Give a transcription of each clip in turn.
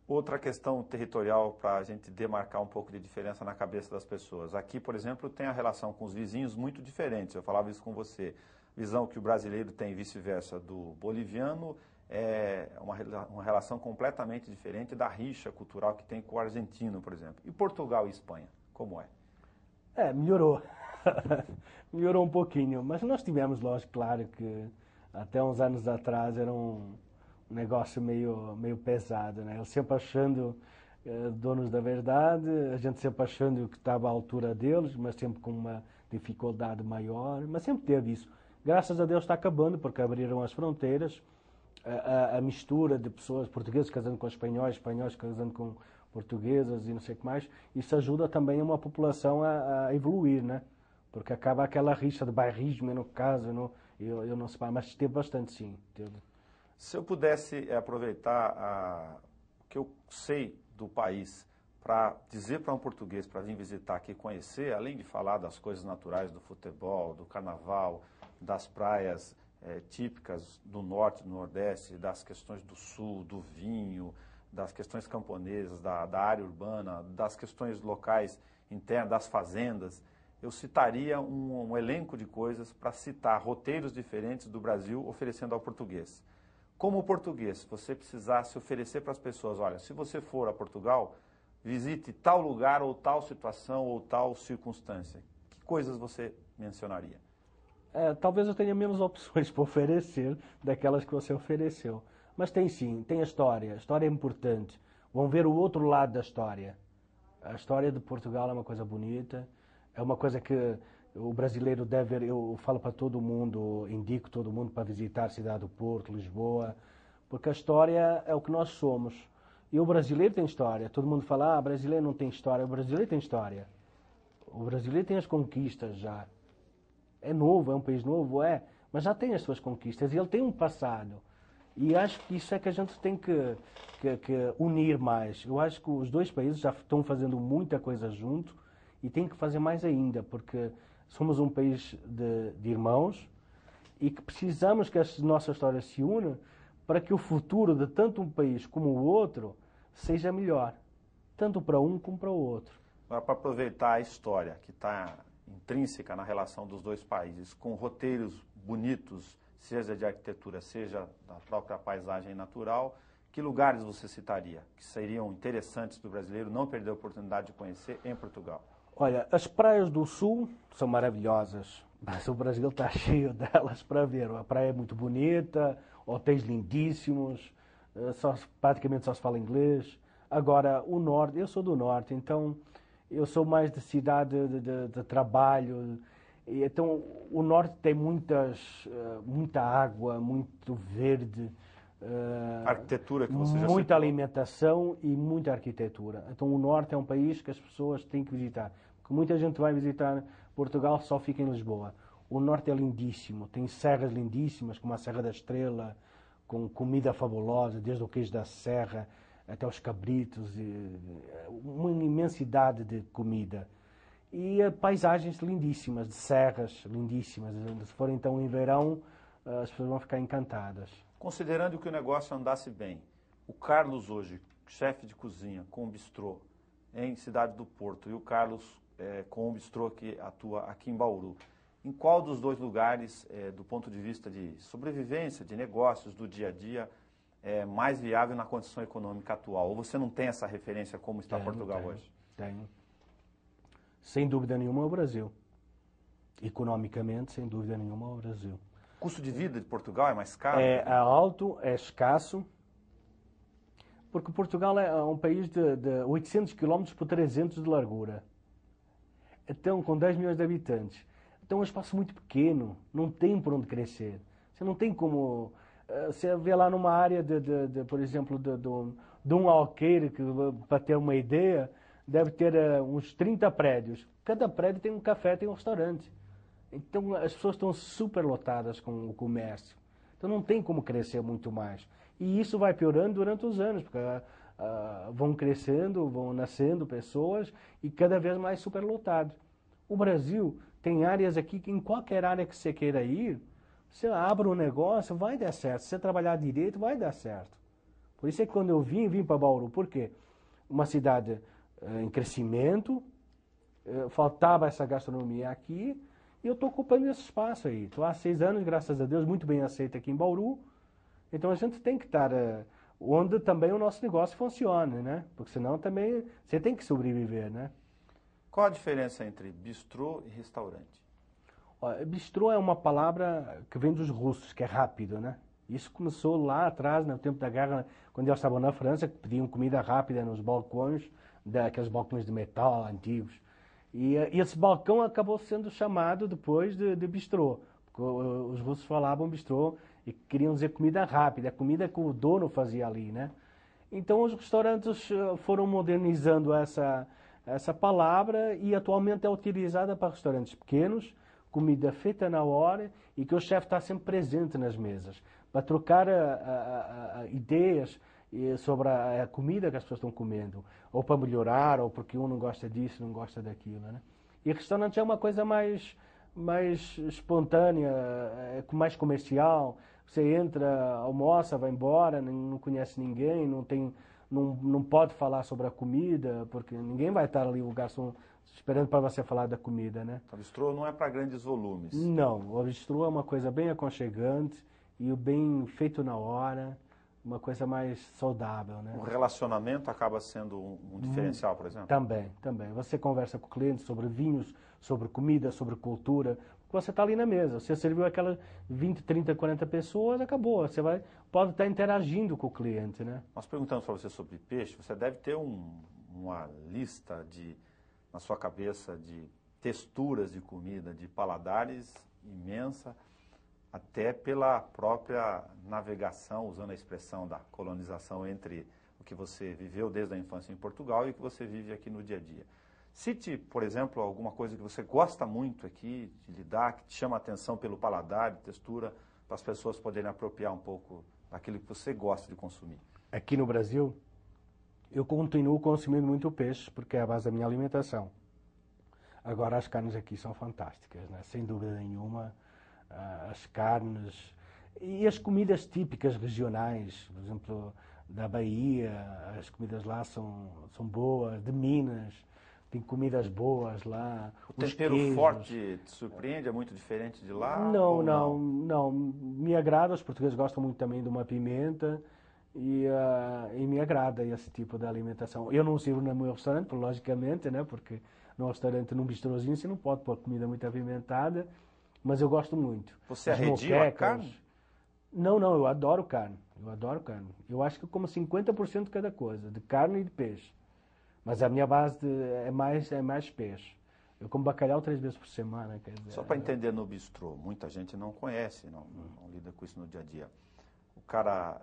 Outra questão territorial para a gente demarcar um pouco de diferença na cabeça das pessoas. Aqui, por exemplo, tem a relação com os vizinhos muito diferentes. Eu falava isso com você. Visão que o brasileiro tem e vice-versa do boliviano é uma relação completamente diferente da rixa cultural que tem com o argentino, por exemplo. E Portugal e Espanha, como é? Melhorou. Melhorou um pouquinho, mas nós tivemos, lógico, claro que até uns anos atrás era um negócio meio pesado, né? Eles sempre achando donos da verdade, a gente sempre achando que estava à altura deles, mas sempre com uma dificuldade maior, mas sempre teve isso. Graças a Deus está acabando, porque abriram as fronteiras, a mistura de pessoas, portugueses casando com espanhóis, espanhóis casando com portuguesas e não sei o que mais, isso ajuda também uma população a evoluir, né? Porque acaba aquela rixa de bairrismo, no caso, eu não sei, mas teve bastante, sim. Teve. Se eu pudesse aproveitar o que eu sei do país para dizer para um português, para vir visitar aqui, conhecer, além de falar das coisas naturais do futebol, do carnaval, das praias típicas do norte, do nordeste, das questões do sul, do vinho, das questões camponesas, da área urbana, das questões locais internas, das fazendas, eu citaria um elenco de coisas para citar roteiros diferentes do Brasil oferecendo ao português. Como português, se você precisasse oferecer para as pessoas, olha, se você for a Portugal, visite tal lugar ou tal situação ou tal circunstância. Que coisas você mencionaria? Talvez eu tenha menos opções para oferecer daquelas que você ofereceu. Mas tem sim, tem a história é importante. Vão ver o outro lado da história. A história de Portugal é uma coisa bonita, é uma coisa que o brasileiro deve ver, eu falo para todo mundo, indico todo mundo para visitar a cidade do Porto, Lisboa, porque a história é o que nós somos. E o brasileiro tem história. Todo mundo fala, brasileiro não tem história. O brasileiro tem história. O brasileiro tem as conquistas já. É novo, é um país novo, mas já tem as suas conquistas e ele tem um passado. E acho que isso é que a gente tem que unir mais. Eu acho que os dois países já estão fazendo muita coisa junto e tem que fazer mais ainda, porque somos um país de irmãos e que precisamos que as nossas histórias se unam para que o futuro de tanto um país como o outro seja melhor, tanto para um como para o outro. Agora, para aproveitar a história que está intrínseca na relação dos dois países, com roteiros bonitos, seja de arquitetura, seja da própria paisagem natural, que lugares você citaria que seriam interessantes para o brasileiro não perder a oportunidade de conhecer em Portugal? Olha, as praias do sul são maravilhosas, mas o Brasil está cheio delas para ver. A praia é muito bonita, hotéis lindíssimos, praticamente só se fala inglês. Agora, o norte, eu sou do norte, então eu sou mais de cidade de trabalho. Então, o norte tem muita água, muito verde, arquitetura que você já muita citou. alimentação e muita arquitetura. Então, o norte é um país que as pessoas têm que visitar. Porque muita gente vai visitar Portugal, só fica em Lisboa. O norte é lindíssimo, tem serras lindíssimas, como a Serra da Estrela, com comida fabulosa, desde o queijo da serra até os cabritos, uma imensidade de comida. E paisagens lindíssimas, de serras lindíssimas. Se for então em verão, as pessoas vão ficar encantadas. Considerando que o negócio andasse bem, o Carlos hoje, chefe de cozinha com o bistrô em Cidade do Porto, e o Carlos com o bistrô que atua aqui em Bauru, em qual dos dois lugares, do ponto de vista de sobrevivência, de negócios, do dia a dia, é mais viável na condição econômica atual? Ou você não tem essa referência como está Portugal hoje? Tenho. Sem dúvida nenhuma é o Brasil. Economicamente, sem dúvida nenhuma é o Brasil. O custo de vida de Portugal é mais caro? É alto, é escasso, porque Portugal é um país de 800 km por 300 de largura. Então, com 10 milhões de habitantes. Então, é um espaço muito pequeno, não tem por onde crescer. Você não tem como... Você vê lá numa área, por exemplo, de um alqueire, que, para ter uma ideia, deve ter uns 30 prédios. Cada prédio tem um café, tem um restaurante. Então, as pessoas estão superlotadas com o comércio. Então, não tem como crescer muito mais. E isso vai piorando durante os anos, porque vão crescendo, vão nascendo pessoas e cada vez mais superlotados. O Brasil tem áreas aqui que em qualquer área que você queira ir, você abre um negócio, vai dar certo. Se você trabalhar direito, vai dar certo. Por isso é que quando eu vim para Bauru. Por quê? Uma cidade em crescimento, faltava essa gastronomia aqui, e eu estou ocupando esse espaço aí. Estou há 6 anos, graças a Deus, muito bem aceito aqui em Bauru. Então a gente tem que estar onde também o nosso negócio funcione, né? Porque senão também você tem que sobreviver, né? Qual a diferença entre bistrô e restaurante? Olha, bistrô é uma palavra que vem dos russos, que é rápido, né? Isso começou lá atrás, no tempo da guerra, quando eles estavam na França, que pediam comida rápida nos balcões, daqueles balcões de metal antigos. E esse balcão acabou sendo chamado depois de bistrô, porque os russos falavam bistrô e queriam dizer comida rápida, a comida que o dono fazia ali, né? Então os restaurantes foram modernizando essa palavra e atualmente é utilizada para restaurantes pequenos, comida feita na hora e que o chefe está sempre presente nas mesas, para trocar ideias sobre a comida que as pessoas estão comendo, ou para melhorar, ou porque um não gosta disso, não gosta daquilo, né? E restaurante é uma coisa mais espontânea, mais comercial. Você entra, almoça, vai embora, não conhece ninguém, não pode falar sobre a comida, porque ninguém vai estar ali, o garçom, esperando para você falar da comida, né? O bistrô não é para grandes volumes. Não, o bistrô é uma coisa bem aconchegante e bem feito na hora, uma coisa mais saudável, né? O relacionamento acaba sendo um diferencial, por exemplo? Também. Você conversa com o cliente sobre vinhos, sobre comida, sobre cultura. Você está ali na mesa, você serviu aquelas 20, 30, 40 pessoas, acabou. Você pode estar interagindo com o cliente, né? Nós perguntamos para você sobre peixe, você deve ter uma lista na sua cabeça de texturas de comida, de paladares imensa, até pela própria navegação, usando a expressão da colonização entre o que você viveu desde a infância em Portugal e o que você vive aqui no dia a dia. Cite, por exemplo, alguma coisa que você gosta muito aqui de lidar, que te chama a atenção pelo paladar, de textura, para as pessoas poderem apropriar um pouco daquilo que você gosta de consumir. Aqui no Brasil, eu continuo consumindo muito peixe, porque é a base da minha alimentação. Agora, as carnes aqui são fantásticas, né? Sem dúvida nenhuma. As carnes e as comidas típicas regionais, por exemplo, da Bahia, as comidas lá são boas, de Minas, tem comidas boas lá. O tempero forte te surpreende? É muito diferente de lá? Não. Me agrada, os portugueses gostam muito também de uma pimenta e me agrada esse tipo de alimentação. Eu não sirvo no meu restaurante, logicamente, né? Porque no restaurante, num bistrozinho, você não pode pôr comida muito apimentada. Mas eu gosto muito. Você arredia a carne? Não, eu adoro carne. Eu acho que eu como 50% de cada coisa, de carne e de peixe. Mas a minha base é mais peixe. Eu como bacalhau 3 vezes por semana. Quer dizer, só para entender no bistrô, muita gente não conhece, não lida com isso no dia a dia. O cara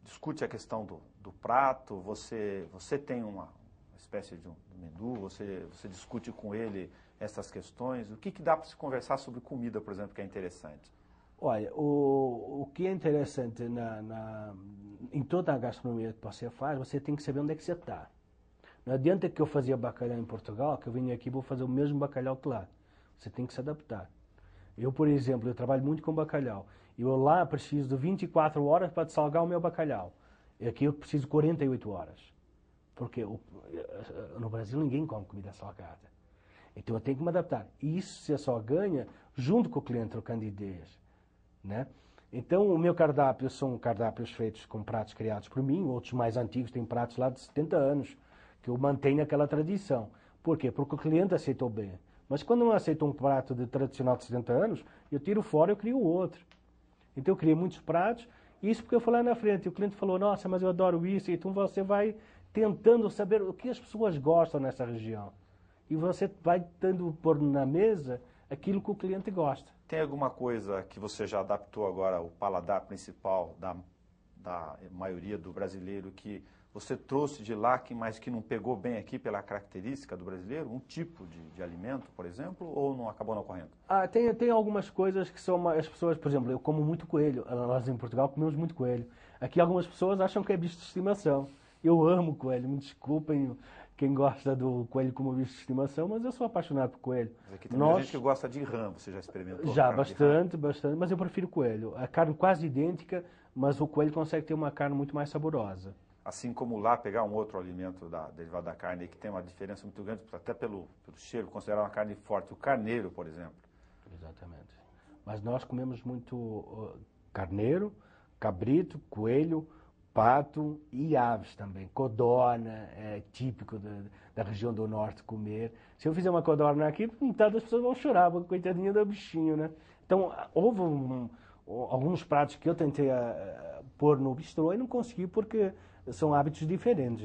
discute a questão do prato, você tem uma espécie de um menu, você discute com ele essas questões. O que dá para se conversar sobre comida, por exemplo, que é interessante? Olha, o que é interessante em toda a gastronomia que você faz, você tem que saber onde é que você está. Não adianta que eu fazia bacalhau em Portugal, que eu venho aqui e vou fazer o mesmo bacalhau que lá. Você tem que se adaptar. Eu, por exemplo, eu trabalho muito com bacalhau. Eu lá preciso de 24 horas para salgar o meu bacalhau. E aqui eu preciso de 48 horas. Porque no Brasil ninguém come comida salgada. Então eu tenho que me adaptar. E isso você só ganha junto com o cliente, trocando ideias, né? Então o meu cardápio são cardápios feitos com pratos criados por mim, outros mais antigos têm pratos lá de 70 anos, que eu mantenho aquela tradição. Por quê? Porque o cliente aceitou bem. Mas quando não aceita um prato tradicional de 70 anos, eu tiro fora e eu crio outro. Então eu criei muitos pratos, isso porque eu fui lá na frente, e o cliente falou, nossa, mas eu adoro isso, então você vai tentando saber o que as pessoas gostam nessa região. E você vai tentando pôr na mesa aquilo que o cliente gosta. Tem alguma coisa que você já adaptou agora ao paladar principal da maioria do brasileiro que você trouxe de lá, mas que não pegou bem aqui pela característica do brasileiro? Um tipo de alimento, por exemplo, ou não acabou não ocorrendo? Tem algumas coisas que são as pessoas, por exemplo, eu como muito coelho. Nós em Portugal comemos muito coelho. Aqui algumas pessoas acham que é bicho de estimação. Eu amo coelho, me desculpem quem gosta do coelho como bicho de estimação, mas eu sou apaixonado por coelho. Mas aqui tem gente que gosta de rã, você já experimentou? Já, bastante, mas eu prefiro coelho. A carne quase idêntica, mas o coelho consegue ter uma carne muito mais saborosa. Assim como lá pegar um outro alimento derivado da carne que tem uma diferença muito grande, até pelo cheiro, considerar uma carne forte. O carneiro, por exemplo. Exatamente. Mas nós comemos muito carneiro, cabrito, coelho, pato e aves também. Codorna é típico da região do norte comer. Se eu fizer uma codorna aqui, metade das pessoas vão chorar, porque coitadinha do bichinho, né? Então, houve alguns pratos que eu tentei pôr no bistrô e não consegui porque são hábitos diferentes.